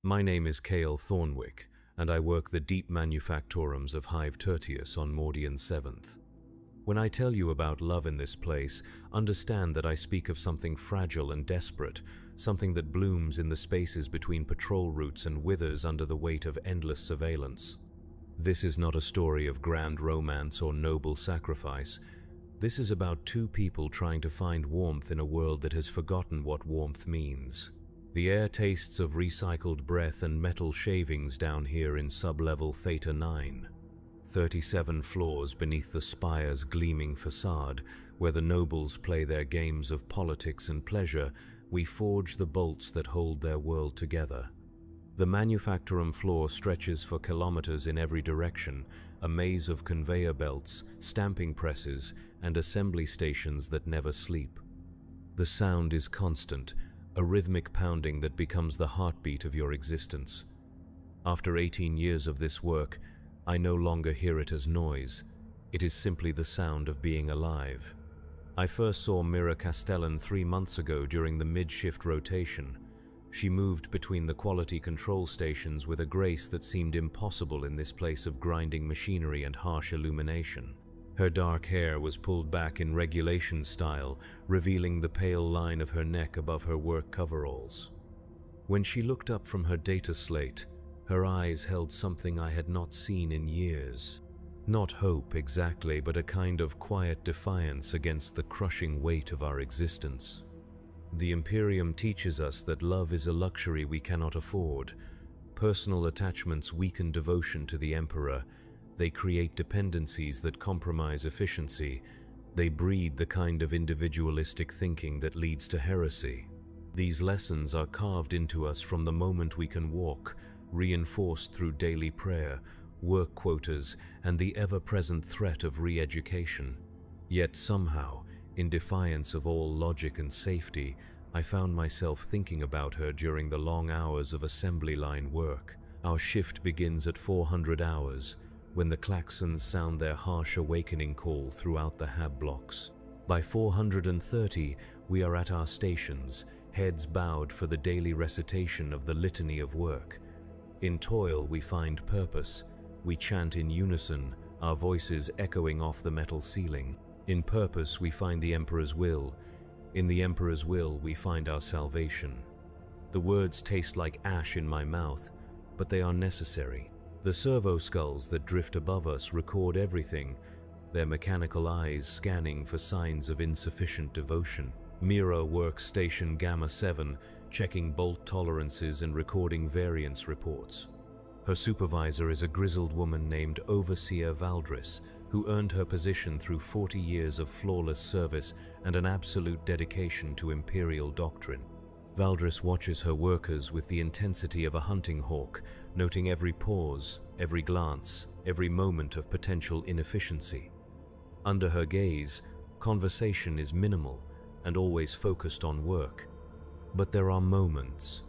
My name is Cale Thornwick, and I work the deep manufactorums of Hive Tertius on Mordian 7th. When I tell you about love in this place, understand that I speak of something fragile and desperate, something that blooms in the spaces between patrol routes and withers under the weight of endless surveillance. This is not a story of grand romance or noble sacrifice. This is about two people trying to find warmth in a world that has forgotten what warmth means. The air tastes of recycled breath and metal shavings down here in sub-level Theta 9. 37 floors beneath the spire's gleaming facade, where the nobles play their games of politics and pleasure, we forge the bolts that hold their world together. The manufactorum floor stretches for kilometers in every direction, a maze of conveyor belts, stamping presses, and assembly stations that never sleep. The sound is constant, a rhythmic pounding that becomes the heartbeat of your existence. After 18 years of this work, I no longer hear it as noise. It is simply the sound of being alive. I first saw Mira Castellan 3 months ago during the mid-shift rotation. She moved between the quality control stations with a grace that seemed impossible in this place of grinding machinery and harsh illumination. Her dark hair was pulled back in regulation style, revealing the pale line of her neck above her work coveralls. When she looked up from her data slate, her eyes held something I had not seen in years. Not hope exactly, but a kind of quiet defiance against the crushing weight of our existence. The Imperium teaches us that love is a luxury we cannot afford. Personal attachments weaken devotion to the Emperor. They create dependencies that compromise efficiency. They breed the kind of individualistic thinking that leads to heresy. These lessons are carved into us from the moment we can walk, reinforced through daily prayer, work quotas, and the ever-present threat of re-education. Yet somehow, in defiance of all logic and safety, I found myself thinking about her during the long hours of assembly line work. Our shift begins at 400 hours, when the klaxons sound their harsh awakening call throughout the hab blocks. By 430, we are at our stations, heads bowed for the daily recitation of the litany of work. In toil we find purpose. We chant in unison, our voices echoing off the metal ceiling. In purpose we find the Emperor's will. In the Emperor's will we find our salvation. The words taste like ash in my mouth, but they are necessary. The servo skulls that drift above us record everything, their mechanical eyes scanning for signs of insufficient devotion. Mira works Station Gamma 7, checking bolt tolerances and recording variance reports. Her supervisor is a grizzled woman named Overseer Valdris, who earned her position through 40 years of flawless service and an absolute dedication to Imperial doctrine. Valdris watches her workers with the intensity of a hunting hawk, noting every pause, every glance, every moment of potential inefficiency. Under her gaze, conversation is minimal and always focused on work. But there are moments,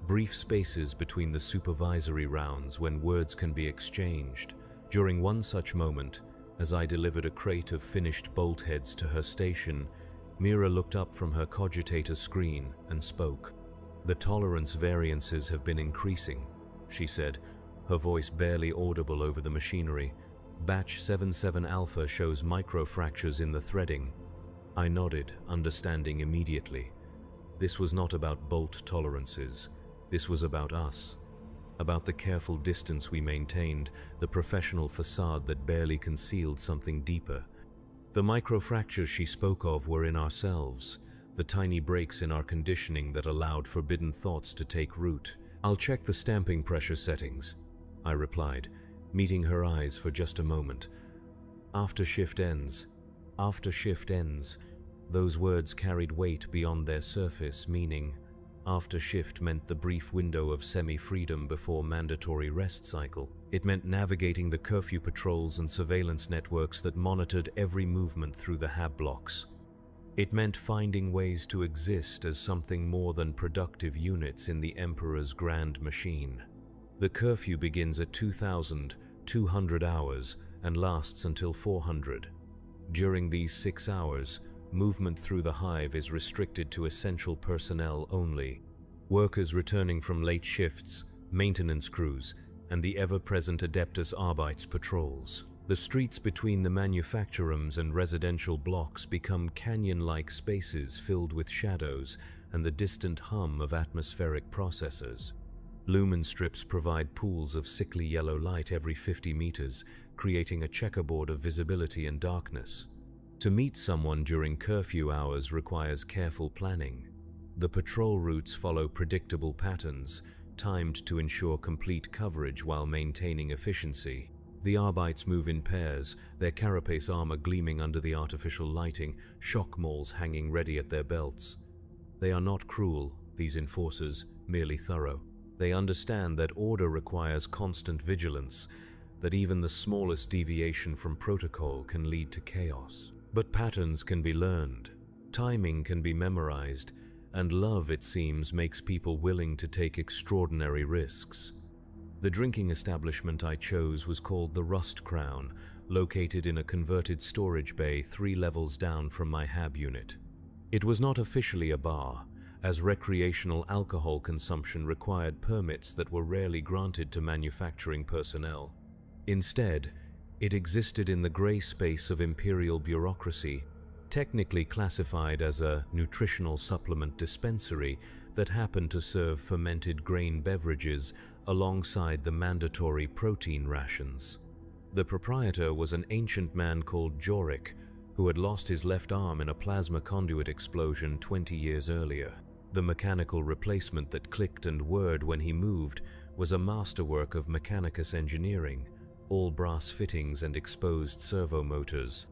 brief spaces between the supervisory rounds when words can be exchanged. During one such moment, as I delivered a crate of finished bolt heads to her station, Mira looked up from her cogitator screen and spoke. "The tolerance variances have been increasing," she said, her voice barely audible over the machinery. "Batch 77 Alpha shows microfractures in the threading." I nodded, understanding immediately. This was not about bolt tolerances. This was about us. About the careful distance we maintained, the professional facade that barely concealed something deeper. The microfractures she spoke of were in ourselves, the tiny breaks in our conditioning that allowed forbidden thoughts to take root. "I'll check the stamping pressure settings," I replied, meeting her eyes for just a moment. After shift ends. Those words carried weight beyond their surface, meaning after shift meant the brief window of semi-freedom before mandatory rest cycle. It meant navigating the curfew patrols and surveillance networks that monitored every movement through the hab blocks. It meant finding ways to exist as something more than productive units in the Emperor's grand machine. The curfew begins at 2,200 hours and lasts until 400. During these 6 hours, movement through the hive is restricted to essential personnel only. Workers returning from late shifts, maintenance crews, and the ever-present Adeptus Arbites patrols. The streets between the manufacturums and residential blocks become canyon-like spaces filled with shadows and the distant hum of atmospheric processors. Lumen strips provide pools of sickly yellow light every 50 meters, creating a checkerboard of visibility and darkness. To meet someone during curfew hours requires careful planning. The patrol routes follow predictable patterns, timed to ensure complete coverage while maintaining efficiency. The Arbites move in pairs, their carapace armor gleaming under the artificial lighting, shock mauls hanging ready at their belts. They are not cruel, these enforcers, merely thorough. They understand that order requires constant vigilance, that even the smallest deviation from protocol can lead to chaos. But patterns can be learned, timing can be memorized, and love, it seems, makes people willing to take extraordinary risks. The drinking establishment I chose was called the Rust Crown, located in a converted storage bay 3 levels down from my hab unit. It was not officially a bar, as recreational alcohol consumption required permits that were rarely granted to manufacturing personnel. Instead, it existed in the gray space of imperial bureaucracy, technically classified as a nutritional supplement dispensary that happened to serve fermented grain beverages alongside the mandatory protein rations. The proprietor was an ancient man called Jorik, who had lost his left arm in a plasma conduit explosion 20 years earlier. The mechanical replacement that clicked and whirred when he moved was a masterwork of mechanicus engineering, all brass fittings and exposed servo motors.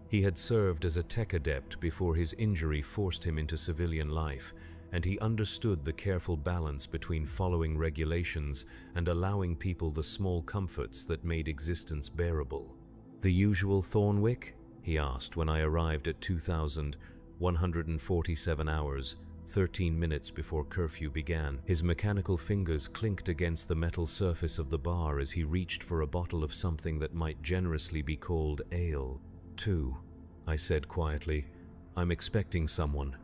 He had served as a tech adept before his injury forced him into civilian life, and he understood the careful balance between following regulations and allowing people the small comforts that made existence bearable. "The usual Thornwick?" he asked when I arrived at 2,147 hours, 13 minutes before curfew began. His mechanical fingers clinked against the metal surface of the bar as he reached for a bottle of something that might generously be called ale. "2," I said quietly. "I'm expecting someone."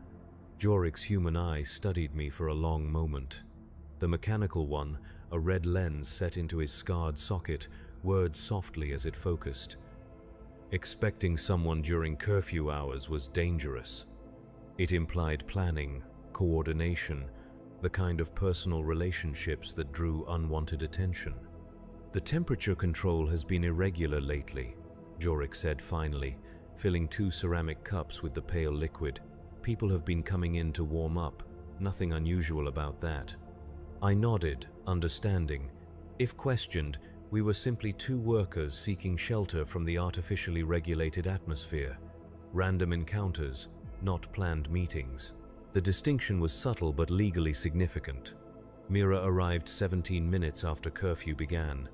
Jorik's human eye studied me for a long moment. The mechanical one, a red lens set into his scarred socket, whirred softly as it focused. Expecting someone during curfew hours was dangerous. It implied planning, coordination, the kind of personal relationships that drew unwanted attention. "The temperature control has been irregular lately," Jorik said finally, filling 2 ceramic cups with the pale liquid. "People have been coming in to warm up. Nothing unusual about that." I nodded, understanding. If questioned, we were simply 2 workers seeking shelter from the artificially regulated atmosphere. Random encounters, not planned meetings. The distinction was subtle but legally significant. Mira arrived 17 minutes after curfew began.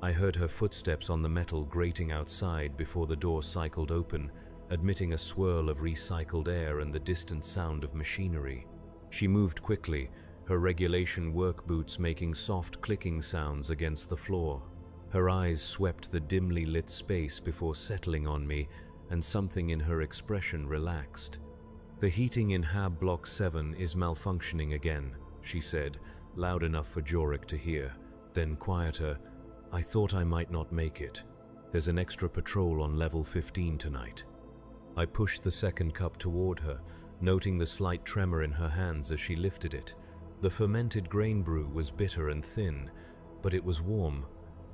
I heard her footsteps on the metal grating outside before the door cycled open, admitting a swirl of recycled air and the distant sound of machinery. She moved quickly, her regulation work boots making soft clicking sounds against the floor. Her eyes swept the dimly lit space before settling on me, and something in her expression relaxed. "The heating in Hab Block 7 is malfunctioning again," she said, loud enough for Jorik to hear. Then quieter, "I thought I might not make it. There's an extra patrol on level 15 tonight." I pushed the second cup toward her, noting the slight tremor in her hands as she lifted it. The fermented grain brew was bitter and thin, but it was warm,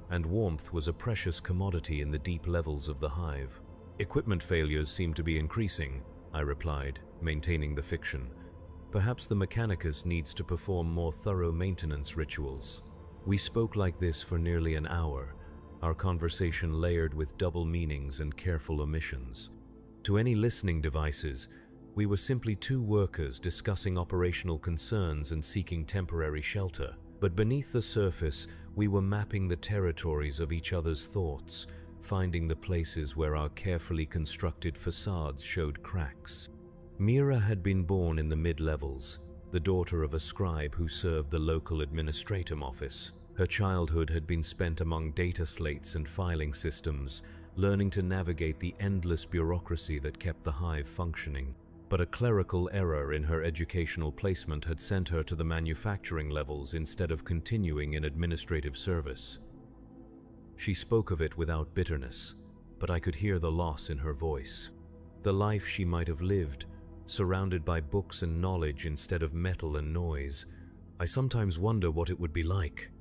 and warmth was a precious commodity in the deep levels of the hive. "Equipment failures seem to be increasing," I replied, maintaining the fiction. "Perhaps the Mechanicus needs to perform more thorough maintenance rituals." We spoke like this for nearly an hour, our conversation layered with double meanings and careful omissions. To any listening devices, we were simply 2 workers discussing operational concerns and seeking temporary shelter. But beneath the surface, we were mapping the territories of each other's thoughts, finding the places where our carefully constructed facades showed cracks. Mira had been born in the mid-levels, the daughter of a scribe who served the local administratum office. Her childhood had been spent among data slates and filing systems, learning to navigate the endless bureaucracy that kept the hive functioning. but a clerical error in her educational placement had sent her to the manufacturing levels instead of continuing in administrative service. She spoke of it without bitterness, but I could hear the loss in her voice. The life she might have lived, surrounded by books and knowledge instead of metal and noise. I sometimes wonder what it would be like,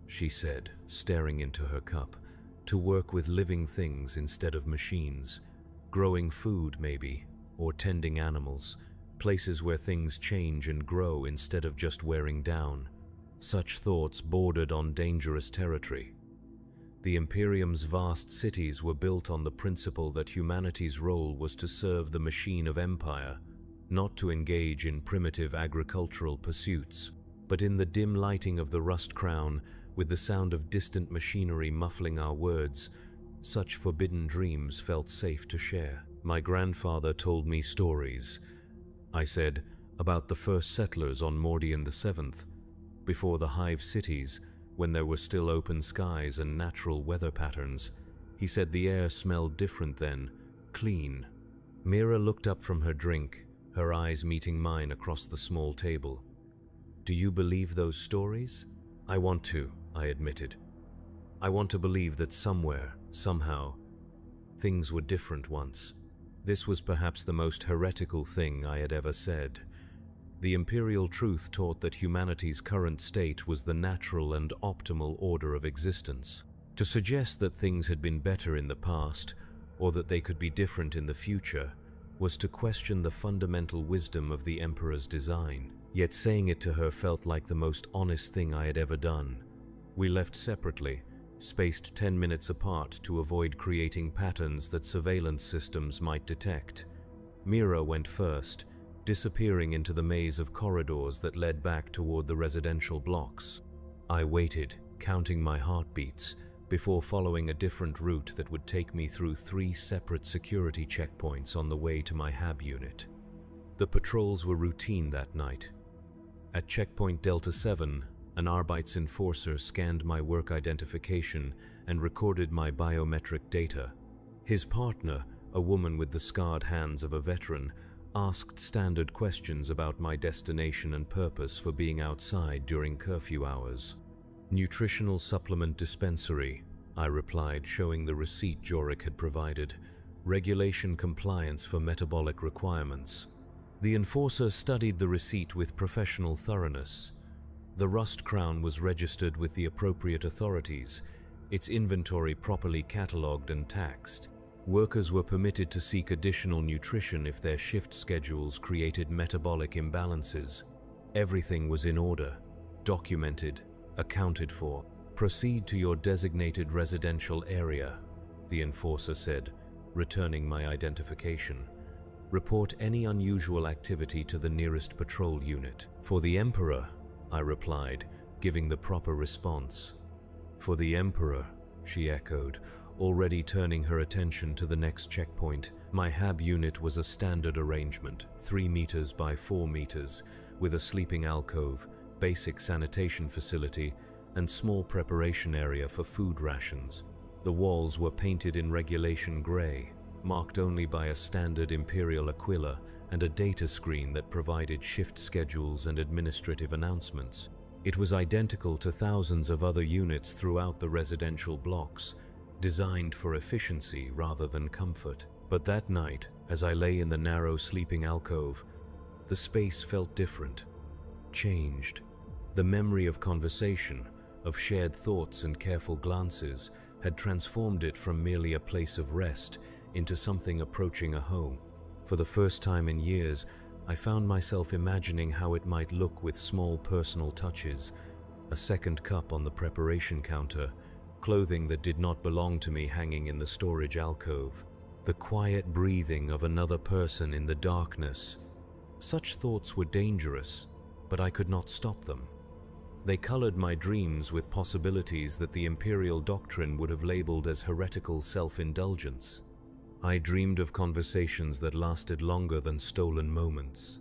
she said, staring into her cup, to work with living things instead of machines, growing food maybe, or tending animals, places where things change and grow instead of just wearing down. Such thoughts bordered on dangerous territory. The Imperium's vast cities were built on the principle that humanity's role was to serve the machine of empire, not to engage in primitive agricultural pursuits. But in the dim lighting of the rust crown, with the sound of distant machinery muffling our words, such forbidden dreams felt safe to share. My grandfather told me stories, I said, about the first settlers on Mordian VII, before the hive cities, when there were still open skies and natural weather patterns. He said the air smelled different then, clean. Mira looked up from her drink, her eyes meeting mine across the small table. Do you believe those stories? I want to, I admitted. I want to believe that somewhere, somehow, things were different once. This was perhaps the most heretical thing I had ever said. The imperial truth taught that humanity's current state was the natural and optimal order of existence. To suggest that things had been better in the past, or that they could be different in the future, was to question the fundamental wisdom of the Emperor's design. Yet saying it to her felt like the most honest thing I had ever done. We left separately, spaced 10 minutes apart to avoid creating patterns that surveillance systems might detect. Mira went first, disappearing into the maze of corridors that led back toward the residential blocks. I waited, counting my heartbeats, before following a different route that would take me through 3 separate security checkpoints on the way to my hab unit. The patrols were routine that night. At checkpoint Delta 7, an Arbeits enforcer scanned my work identification and recorded my biometric data. His partner, a woman with the scarred hands of a veteran, asked standard questions about my destination and purpose for being outside during curfew hours. Nutritional supplement dispensary, I replied, showing the receipt Jorik had provided. Regulation compliance for metabolic requirements. The enforcer studied the receipt with professional thoroughness. The rust crown was registered with the appropriate authorities, its inventory properly catalogued and taxed. Workers were permitted to seek additional nutrition if their shift schedules created metabolic imbalances. Everything was in order, documented, accounted for. Proceed to your designated residential area, the enforcer said, returning my identification. Report any unusual activity to the nearest patrol unit. For the Emperor, I replied, giving the proper response. For the Emperor, she echoed, already turning her attention to the next checkpoint. My hab unit was a standard arrangement, 3 meters by 4 meters, with a sleeping alcove, basic sanitation facility, and small preparation area for food rations. The walls were painted in regulation gray, marked only by a standard Imperial Aquila and a data screen that provided shift schedules and administrative announcements. It was identical to thousands of other units throughout the residential blocks, designed for efficiency rather than comfort. But that night, as I lay in the narrow sleeping alcove, the space felt different, changed. The memory of conversation, of shared thoughts and careful glances, had transformed it from merely a place of rest into something approaching a home. For the first time in years, I found myself imagining how it might look with small personal touches, a second cup on the preparation counter, clothing that did not belong to me hanging in the storage alcove, the quiet breathing of another person in the darkness. Such thoughts were dangerous, but I could not stop them. They colored my dreams with possibilities that the imperial doctrine would have labeled as heretical self-indulgence. I dreamed of conversations that lasted longer than stolen moments,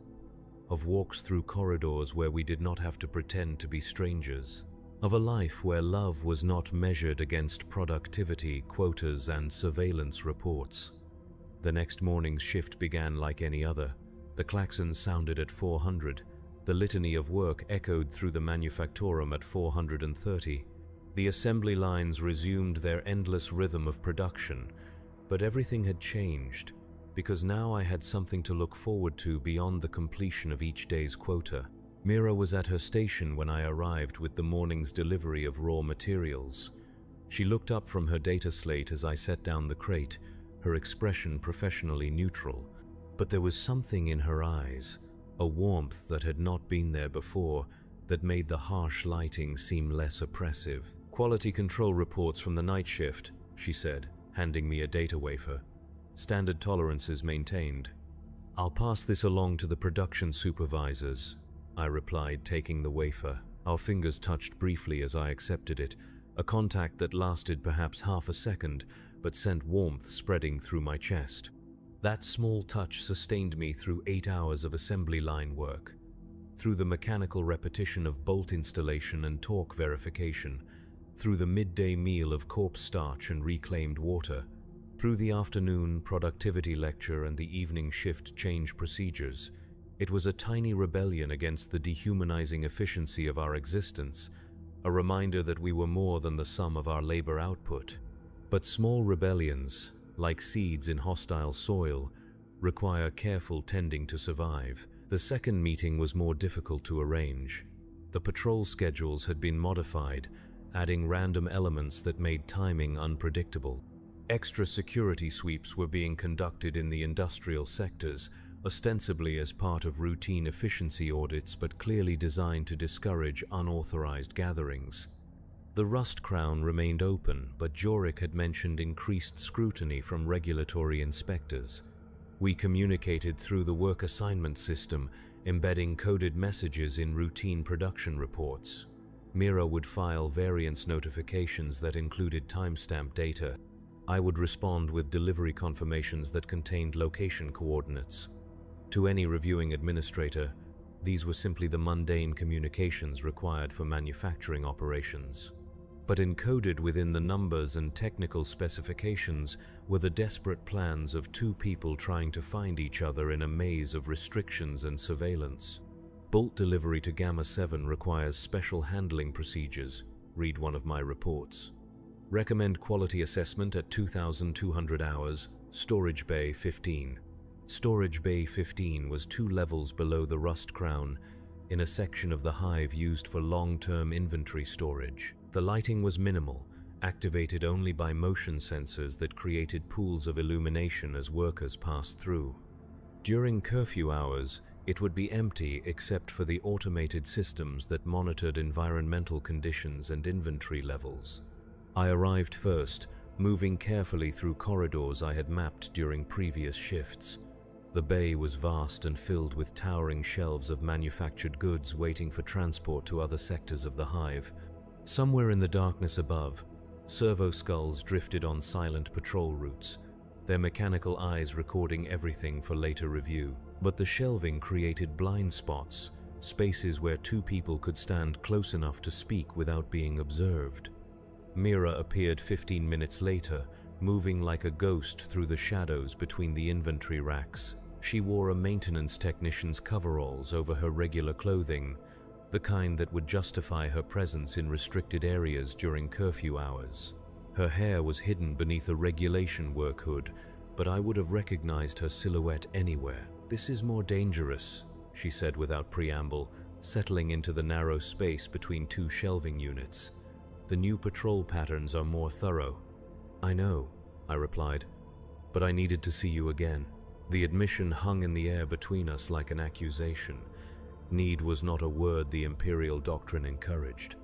of walks through corridors where we did not have to pretend to be strangers, of a life where love was not measured against productivity, quotas, and surveillance reports. The next morning's shift began like any other, The klaxon sounded at 400. The litany of work echoed through the manufactorum at 430. The assembly lines resumed their endless rhythm of production, but everything had changed, because now I had something to look forward to beyond the completion of each day's quota. Mira was at her station when I arrived with the morning's delivery of raw materials. She looked up from her data slate as I set down the crate, her expression professionally neutral. But there was something in her eyes, a warmth that had not been there before, that made the harsh lighting seem less oppressive. "Quality control reports from the night shift," she said, handing me a data wafer. "Standard tolerances maintained." "I'll pass this along to the production supervisors," I replied, taking the wafer. Our fingers touched briefly as I accepted it, a contact that lasted perhaps half a second, but sent warmth spreading through my chest. That small touch sustained me through 8 hours of assembly line work, through the mechanical repetition of bolt installation and torque verification, through the midday meal of corpse starch and reclaimed water, through the afternoon productivity lecture and the evening shift change procedures. It was a tiny rebellion against the dehumanizing efficiency of our existence, a reminder that we were more than the sum of our labor output. But small rebellions, like seeds in hostile soil, require careful tending to survive. The second meeting was more difficult to arrange. The patrol schedules had been modified, adding random elements that made timing unpredictable. Extra security sweeps were being conducted in the industrial sectors, ostensibly as part of routine efficiency audits but clearly designed to discourage unauthorized gatherings. The Rust Crown remained open, but Jorik had mentioned increased scrutiny from regulatory inspectors. We communicated through the work assignment system, embedding coded messages in routine production reports. Mira would file variance notifications that included timestamp data. I would respond with delivery confirmations that contained location coordinates. To any reviewing administrator, these were simply the mundane communications required for manufacturing operations. But encoded within the numbers and technical specifications were the desperate plans of two people trying to find each other in a maze of restrictions and surveillance. Bolt delivery to Gamma 7 requires special handling procedures, read one of my reports. Recommend quality assessment at 2,200 hours, Storage Bay 15. Storage Bay 15 was 2 levels below the Rust Crown, in a section of the hive used for long-term inventory storage. The lighting was minimal, activated only by motion sensors that created pools of illumination as workers passed through. During curfew hours, it would be empty except for the automated systems that monitored environmental conditions and inventory levels. I arrived first, moving carefully through corridors I had mapped during previous shifts. The bay was vast and filled with towering shelves of manufactured goods waiting for transport to other sectors of the hive. Somewhere in the darkness above, servo skulls drifted on silent patrol routes, their mechanical eyes recording everything for later review. But the shelving created blind spots, spaces where two people could stand close enough to speak without being observed. Mira appeared 15 minutes later, moving like a ghost through the shadows between the inventory racks. She wore a maintenance technician's coveralls over her regular clothing, the kind that would justify her presence in restricted areas during curfew hours. Her hair was hidden beneath a regulation work hood, but I would have recognized her silhouette anywhere. "This is more dangerous," she said without preamble, settling into the narrow space between two shelving units. "The new patrol patterns are more thorough." "I know," I replied, "but I needed to see you again." The admission hung in the air between us like an accusation. Need was not a word the Imperial doctrine encouraged.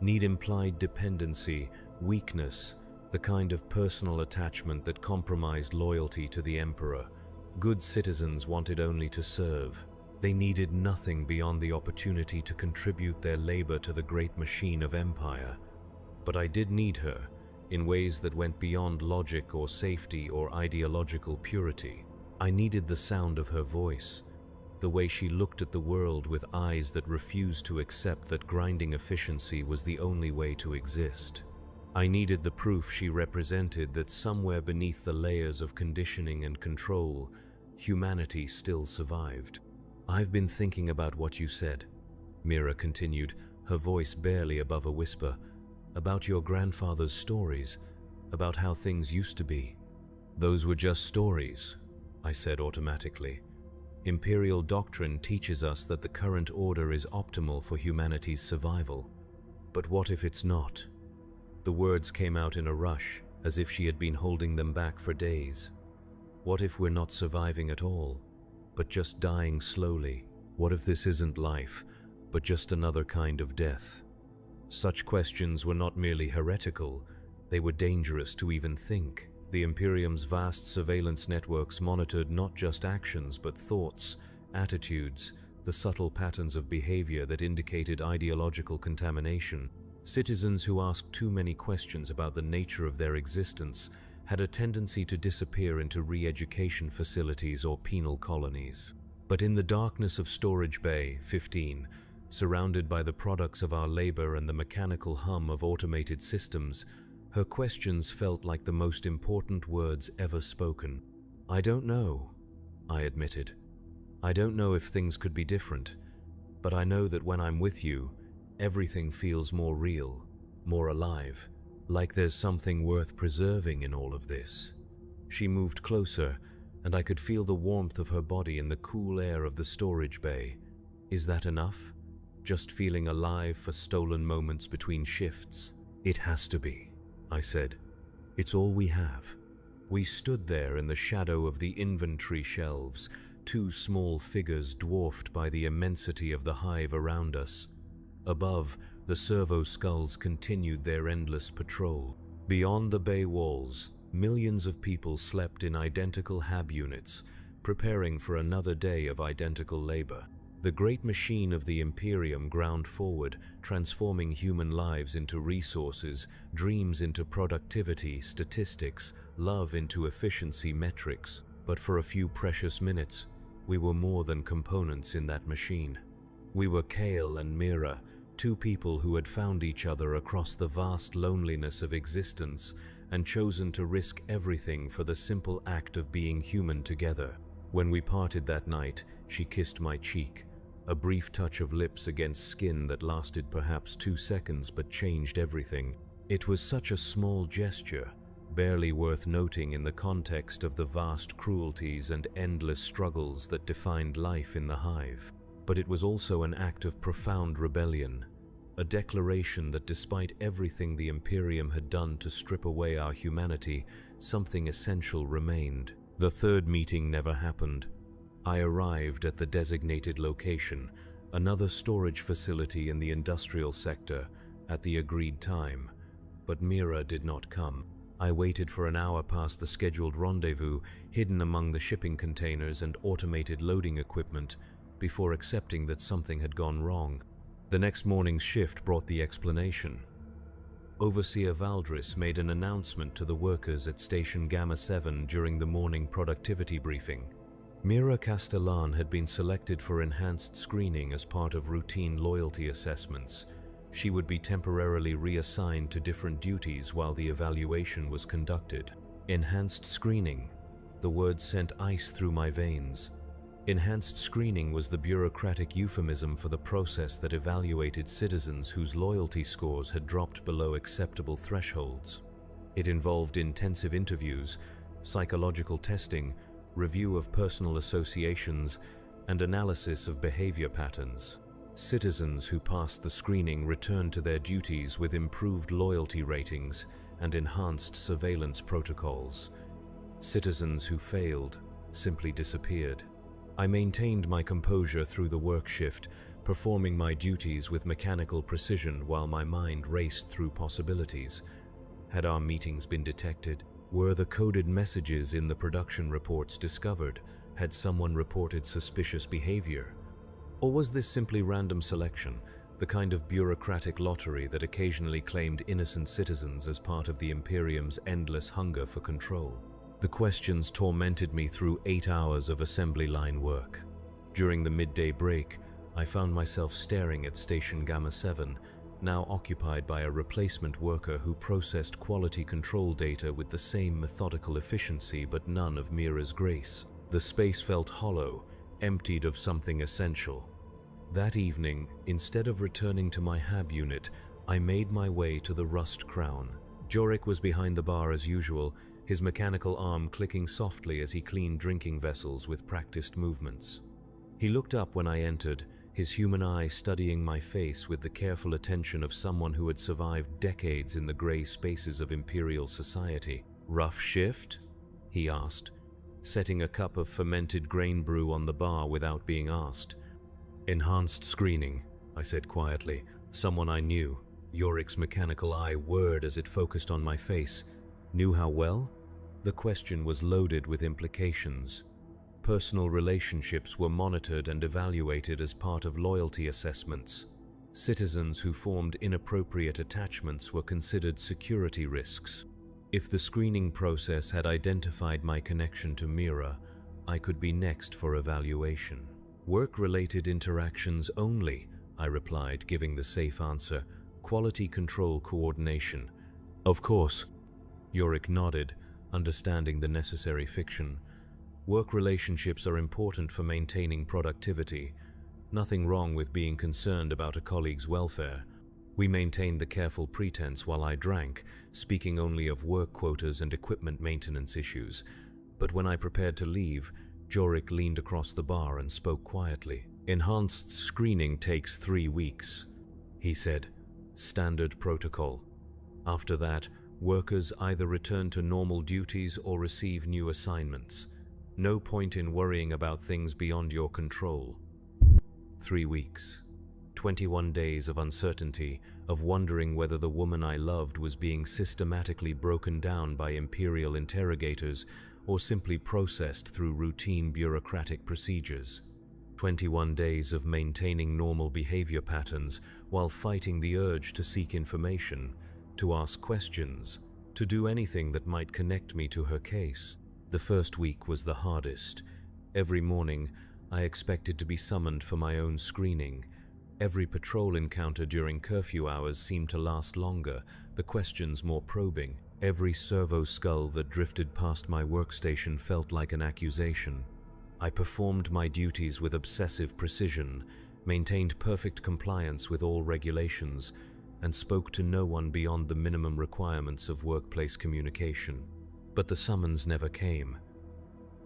Need implied dependency, weakness, the kind of personal attachment that compromised loyalty to the Emperor. Good citizens wanted only to serve. They needed nothing beyond the opportunity to contribute their labor to the great machine of empire. But I did need her, in ways that went beyond logic or safety or ideological purity. I needed the sound of her voice, the way she looked at the world with eyes that refused to accept that grinding efficiency was the only way to exist. I needed the proof she represented that somewhere beneath the layers of conditioning and control, humanity still survived. "I've been thinking about what you said," Mira continued, her voice barely above a whisper, "about your grandfather's stories, about how things used to be." "Those were just stories," I said automatically. "Imperial doctrine teaches us that the current order is optimal for humanity's survival. But what if it's not?" The words came out in a rush, as if she had been holding them back for days. "What if we're not surviving at all, but just dying slowly? What if this isn't life, but just another kind of death?" Such questions were not merely heretical, they were dangerous to even think. The Imperium's vast surveillance networks monitored not just actions but thoughts, attitudes, the subtle patterns of behavior that indicated ideological contamination. Citizens who asked too many questions about the nature of their existence had a tendency to disappear into re-education facilities or penal colonies. But in the darkness of Storage Bay 15, surrounded by the products of our labor and the mechanical hum of automated systems, her questions felt like the most important words ever spoken. "I don't know," I admitted. "I don't know if things could be different, but I know that when I'm with you, everything feels more real, more alive, like there's something worth preserving in all of this." She moved closer, and I could feel the warmth of her body in the cool air of the storage bay. "Is that enough? Just feeling alive for stolen moments between shifts?" "It has to be," I said. "It's all we have." We stood there in the shadow of the inventory shelves, two small figures dwarfed by the immensity of the hive around us. Above, the servo skulls continued their endless patrol. Beyond the bay walls, millions of people slept in identical hab units, preparing for another day of identical labor. The great machine of the Imperium ground forward, transforming human lives into resources, dreams into productivity, statistics, love into efficiency metrics. But for a few precious minutes, we were more than components in that machine. We were Kale and Mira, two people who had found each other across the vast loneliness of existence and chosen to risk everything for the simple act of being human together. When we parted that night, she kissed my cheek, a brief touch of lips against skin that lasted perhaps 2 seconds but changed everything. It was such a small gesture, barely worth noting in the context of the vast cruelties and endless struggles that defined life in the hive. But it was also an act of profound rebellion, a declaration that despite everything the Imperium had done to strip away our humanity, something essential remained. The third meeting never happened. I arrived at the designated location, another storage facility in the industrial sector, at the agreed time, but Mira did not come. I waited for an hour past the scheduled rendezvous, hidden among the shipping containers and automated loading equipment, before accepting that something had gone wrong. The next morning's shift brought the explanation. Overseer Valdris made an announcement to the workers at Station Gamma 7 during the morning productivity briefing. Mira Castellan had been selected for enhanced screening as part of routine loyalty assessments. She would be temporarily reassigned to different duties while the evaluation was conducted. Enhanced screening. The word sent ice through my veins. Enhanced screening was the bureaucratic euphemism for the process that evaluated citizens whose loyalty scores had dropped below acceptable thresholds. It involved intensive interviews, psychological testing, review of personal associations, and analysis of behavior patterns. Citizens who passed the screening returned to their duties with improved loyalty ratings and enhanced surveillance protocols. Citizens who failed simply disappeared. I maintained my composure through the work shift, performing my duties with mechanical precision while my mind raced through possibilities. Had our meetings been detected? Were the coded messages in the production reports discovered? Had someone reported suspicious behavior? Or was this simply random selection, the kind of bureaucratic lottery that occasionally claimed innocent citizens as part of the Imperium's endless hunger for control? The questions tormented me through 8 hours of assembly line work. During the midday break, I found myself staring at Station Gamma 7, now occupied by a replacement worker who processed quality control data with the same methodical efficiency but none of Mira's grace. The space felt hollow, emptied of something essential. That evening, instead of returning to my hab unit, I made my way to the Rust Crown. Jorik was behind the bar as usual, his mechanical arm clicking softly as he cleaned drinking vessels with practiced movements. He looked up when I entered, his human eye studying my face with the careful attention of someone who had survived decades in the gray spaces of Imperial society. "Rough shift?" he asked, setting a cup of fermented grain brew on the bar without being asked. "Enhanced screening," I said quietly. Someone I knew. Yorik's mechanical eye whirred as it focused on my face. Knew how well? The question was loaded with implications. Personal relationships were monitored and evaluated as part of loyalty assessments. Citizens who formed inappropriate attachments were considered security risks. If the screening process had identified my connection to Mira, I could be next for evaluation. "Work-related interactions only," I replied, giving the safe answer. "Quality control coordination." "Of course." Yorik nodded, understanding the necessary fiction. "Work relationships are important for maintaining productivity. Nothing wrong with being concerned about a colleague's welfare." We maintained the careful pretense while I drank, speaking only of work quotas and equipment maintenance issues. But when I prepared to leave, Jorik leaned across the bar and spoke quietly. "Enhanced screening takes 3 weeks," he said. "Standard protocol. After that, workers either return to normal duties or receive new assignments. No point in worrying about things beyond your control." 3 weeks. 21 days of uncertainty, of wondering whether the woman I loved was being systematically broken down by Imperial interrogators or simply processed through routine bureaucratic procedures. 21 days of maintaining normal behavior patterns while fighting the urge to seek information, to ask questions, to do anything that might connect me to her case. The first week was the hardest. Every morning, I expected to be summoned for my own screening. Every patrol encounter during curfew hours seemed to last longer, the questions more probing. Every servo skull that drifted past my workstation felt like an accusation. I performed my duties with obsessive precision, maintained perfect compliance with all regulations, and spoke to no one beyond the minimum requirements of workplace communication. But the summons never came.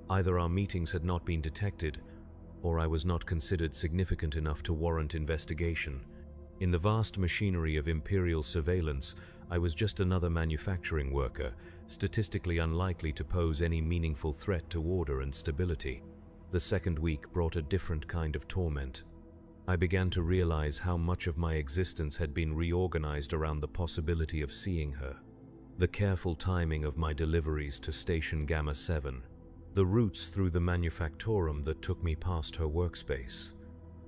Either our meetings had not been detected, or I was not considered significant enough to warrant investigation. In the vast machinery of Imperial surveillance, I was just another manufacturing worker, statistically unlikely to pose any meaningful threat to order and stability. The second week brought a different kind of torment. I began to realize how much of my existence had been reorganized around the possibility of seeing her. The careful timing of my deliveries to Station Gamma 7, the routes through the manufactorum that took me past her workspace,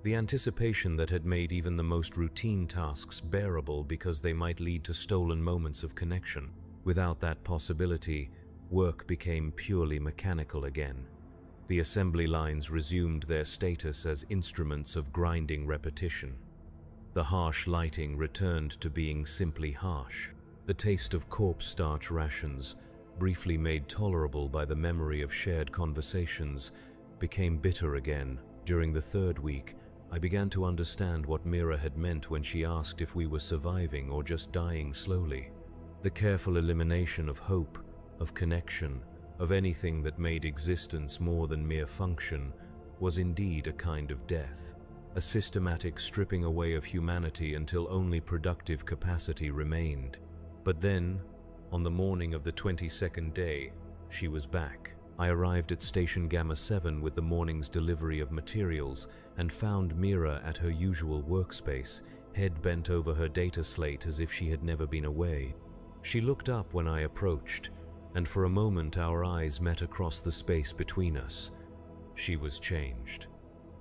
the anticipation that had made even the most routine tasks bearable because they might lead to stolen moments of connection. Without that possibility, work became purely mechanical again. The assembly lines resumed their status as instruments of grinding repetition. The harsh lighting returned to being simply harsh. The taste of corpse starch rations, briefly made tolerable by the memory of shared conversations, became bitter again. During the third week, I began to understand what Mira had meant when she asked if we were surviving or just dying slowly. The careful elimination of hope, of connection, of anything that made existence more than mere function, was indeed a kind of death. A systematic stripping away of humanity until only productive capacity remained. But then, on the morning of the 22nd day, she was back. I arrived at Station Gamma 7 with the morning's delivery of materials and found Mira at her usual workspace, head bent over her data slate as if she had never been away. She looked up when I approached, and for a moment our eyes met across the space between us. She was changed.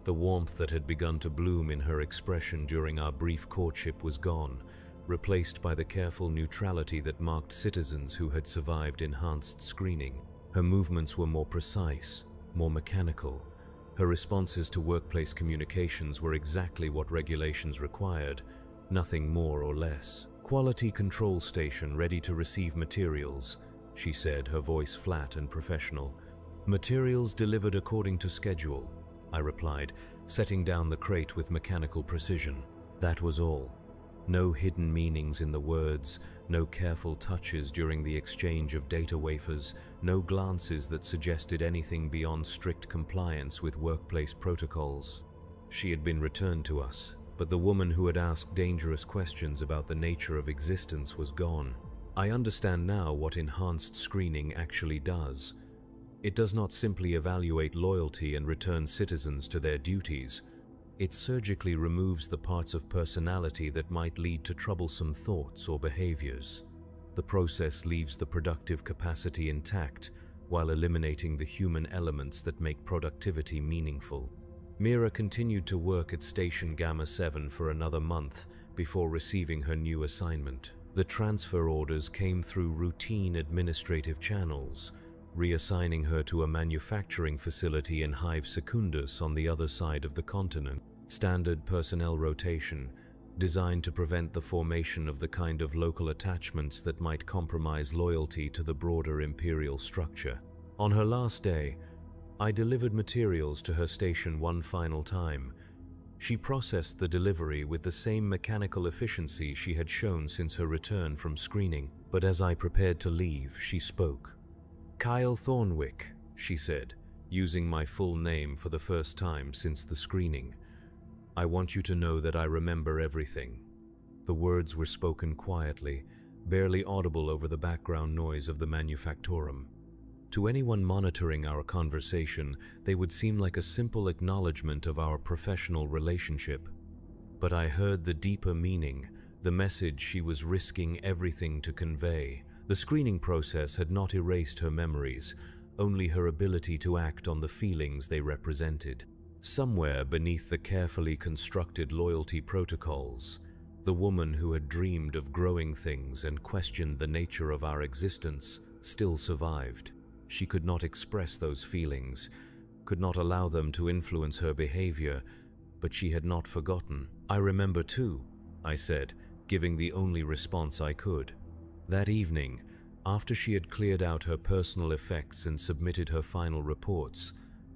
The warmth that had begun to bloom in her expression during our brief courtship was gone, replaced by the careful neutrality that marked citizens who had survived enhanced screening. Her movements were more precise, more mechanical. Her responses to workplace communications were exactly what regulations required, nothing more or less. "Quality control station ready to receive materials," she said, her voice flat and professional. "Materials delivered according to schedule," I replied, setting down the crate with mechanical precision. That was all. No hidden meanings in the words, no careful touches during the exchange of data wafers, no glances that suggested anything beyond strict compliance with workplace protocols. She had been returned to us, but the woman who had asked dangerous questions about the nature of existence was gone. I understand now what enhanced screening actually does. It does not simply evaluate loyalty and return citizens to their duties. It surgically removes the parts of personality that might lead to troublesome thoughts or behaviors. The process leaves the productive capacity intact while eliminating the human elements that make productivity meaningful. Mira continued to work at Station Gamma 7 for another month before receiving her new assignment. The transfer orders came through routine administrative channels, reassigning her to a manufacturing facility in Hive Secundus on the other side of the continent. Standard personnel rotation, designed to prevent the formation of the kind of local attachments that might compromise loyalty to the broader Imperial structure. On her last day, I delivered materials to her station one final time. She processed the delivery with the same mechanical efficiency she had shown since her return from screening. But as I prepared to leave, she spoke. "Kyle Thornwick," she said, using my full name for the first time since the screening. "I want you to know that I remember everything." The words were spoken quietly, barely audible over the background noise of the manufactorum. To anyone monitoring our conversation, they would seem like a simple acknowledgement of our professional relationship. But I heard the deeper meaning, the message she was risking everything to convey. The screening process had not erased her memories, only her ability to act on the feelings they represented. Somewhere beneath the carefully constructed loyalty protocols, the woman who had dreamed of growing things and questioned the nature of our existence still survived. She could not express those feelings, could not allow them to influence her behavior, but she had not forgotten. "I remember too," I said, giving the only response I could. That evening, after she had cleared out her personal effects and submitted her final reports,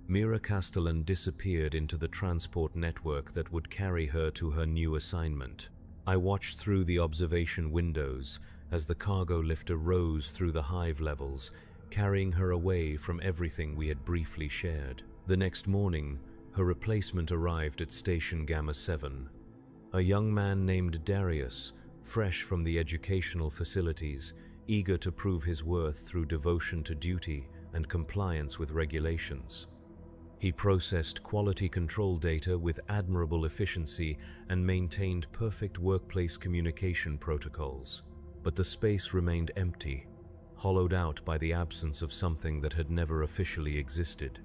Mira Castellan disappeared into the transport network that would carry her to her new assignment. I watched through the observation windows as the cargo lifter rose through the hive levels, carrying her away from everything we had briefly shared. The next morning, her replacement arrived at Station Gamma 7. A young man named Darius, fresh from the educational facilities, eager to prove his worth through devotion to duty and compliance with regulations. He processed quality control data with admirable efficiency and maintained perfect workplace communication protocols. But the space remained empty, hollowed out by the absence of something that had never officially existed.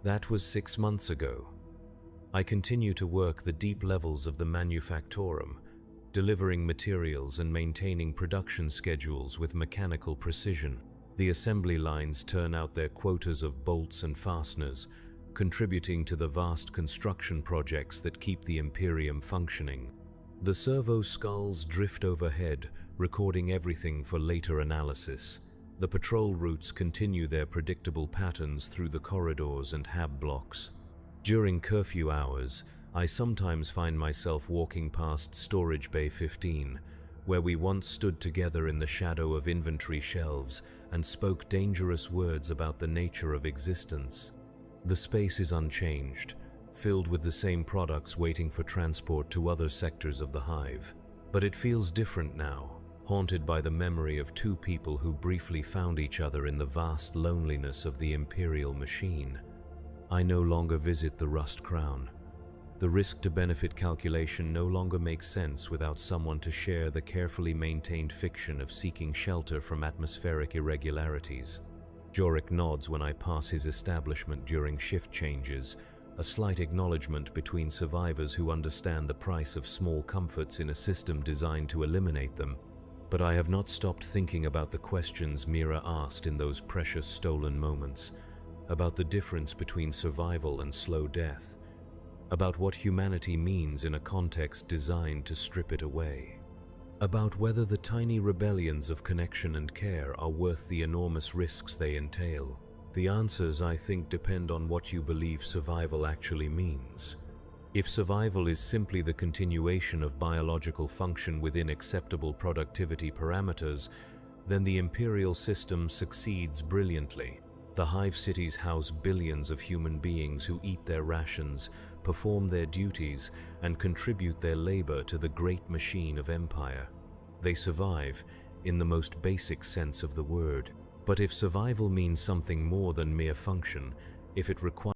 That was 6 months ago. I continue to work the deep levels of the manufactorum, delivering materials and maintaining production schedules with mechanical precision. The assembly lines turn out their quotas of bolts and fasteners, contributing to the vast construction projects that keep the Imperium functioning. The servo skulls drift overhead, recording everything for later analysis. The patrol routes continue their predictable patterns through the corridors and hab blocks. During curfew hours, I sometimes find myself walking past Storage Bay 15, where we once stood together in the shadow of inventory shelves and spoke dangerous words about the nature of existence. The space is unchanged, filled with the same products waiting for transport to other sectors of the hive. But it feels different now, haunted by the memory of two people who briefly found each other in the vast loneliness of the Imperial machine. I no longer visit the Rust Crown. The risk-to-benefit calculation no longer makes sense without someone to share the carefully maintained fiction of seeking shelter from atmospheric irregularities. Jorik nods when I pass his establishment during shift changes, a slight acknowledgement between survivors who understand the price of small comforts in a system designed to eliminate them. But I have not stopped thinking about the questions Mira asked in those precious stolen moments, about the difference between survival and slow death, about what humanity means in a context designed to strip it away, about whether the tiny rebellions of connection and care are worth the enormous risks they entail. The answers, I think, depend on what you believe survival actually means. If survival is simply the continuation of biological function within acceptable productivity parameters, then the imperial system succeeds brilliantly. The hive cities house billions of human beings who eat their rations, perform their duties, and contribute their labor to the great machine of empire. They survive, in the most basic sense of the word. But if survival means something more than mere function, if it requires